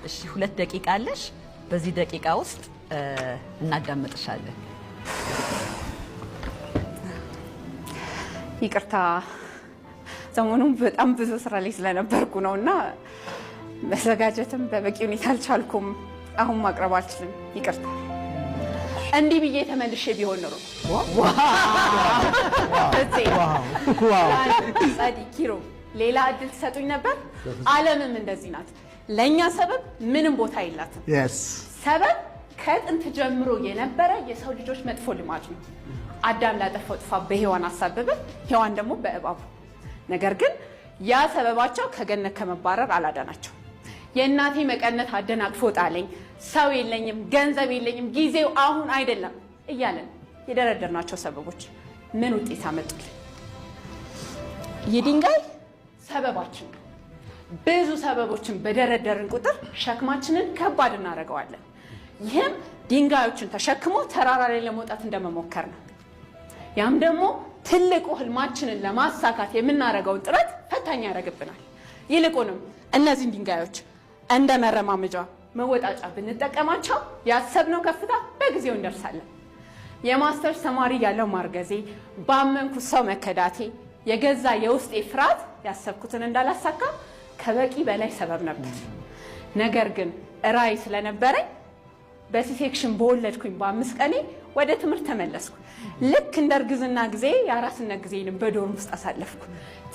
እሺ 2 ደቂቃ አለሽ በዚህ ደቂቃ ውስጥ እናዳምጥሻለን ይቅርታ ሰሞኑን በጣም ብዙ ስራ ላይ ስለነበርኩ ነውና መዘጋጀትም በበቂ ሁኔታ አልቻልኩም አሁን ማቅረብ አልችልም ይቅርታ እንዲህ ብዬ ተመልሼ ቢሆን ነው ኪሮ ሌላ እድል ተሰጡኝ ነበር ዓለምም እንደዚህ ናት ለኛ ሰበብ ምንም ቦታ የላትም ሰበብ ከጥንት ጀምሮ የነበረ የሰው ልጆች መጥፎ ልማድ ነው አዳም ላጠፋው ጥፋት በሔዋን አሳበበ ሔዋን ደግሞ በእባቡ ነገር ግን ያ ሰበባቸው ከገነት ከመባረር አላዳናቸው የእናቴ መቀነት አደናቅፎ ጣለኝ ሰው የለኝም ገንዘብ የለኝም ጊዜው አሁን አይደለም እያለን የደረደርናቸው ሰበቦች ምን ውጤት አመጡልን የድንጋይ ሰበባችን ብዙ ሰበቦችን በደረደርን ቁጥር ሸክማችንን ከባድ እናደርገዋለን ይህም ድንጋዮችን ተሸክሞ ተራራ ላይ ለመውጣት እንደመሞከር ነው ያም ደግሞ ትልቁ ህልማችንን ለማሳካት የምናደርገውን ጥረት ፈታኝ ያደርግብናል ይልቁንም እነዚህን ድንጋዮች እንደ መረማመጃ መወጣጫ ብንጠቀማቸው ያሰብነው ከፍታ በጊዜው እንደርሳለን የማስተርስ ተማሪ ያለው ማርገዜ ባመንኩት ሰው መከዳቴ የገዛ የውስጤ ፍርሃት ያሰብኩትን እንዳላሳካ ከበቂ በላይ ሰበብ ነበር ነገር ግን ራዕይ ስለነበረኝ በሲሴክሽን በወለድኩኝ በ5 ቀኔ ወደ ትምህርት ተመለስኩ ልክ እንደ እርግዝና ጊዜ የአራስነት ጊዜንም በዶርም ውስጥ አሳለፍኩ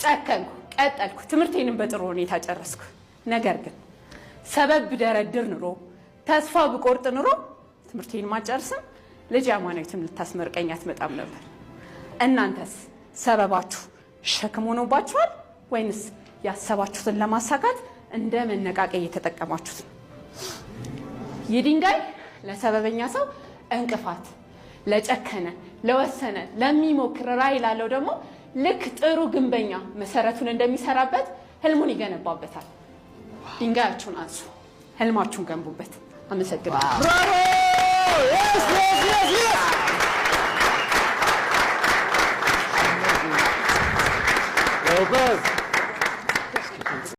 ጨከንኩ ቀጠልኩ ትምህርቴንም በጥሩ ሁኔታ ጨረስኩ ነገር ግን ሰበብ ብደረድር ኑሮ ተስፋ ብቆርጥ ኑሮ ትምህርቴን ማጨርስም ልጅ አማናዊትም ልታስመርቀኝ አትመጣም ነበር እናንተስ ሰበባችሁ ሸክም ሆኖባችኋል ወይንስ ያሰባችሁትን ለማሳካት እንደ መነቃቂያ እየተጠቀማችሁት ነው የድንጋይ ለሰበበኛ ሰው እንቅፋት ለጨከነ ለወሰነ ለሚሞክር ራዕይ ላለው ደግሞ ልክ ጥሩ ግንበኛ መሰረቱን እንደሚሰራበት ህልሙን ይገነባበታል ድንጋያችሁን አንሱ ህልማችሁን ገንቡበት አመሰግናለሁ ብራቮ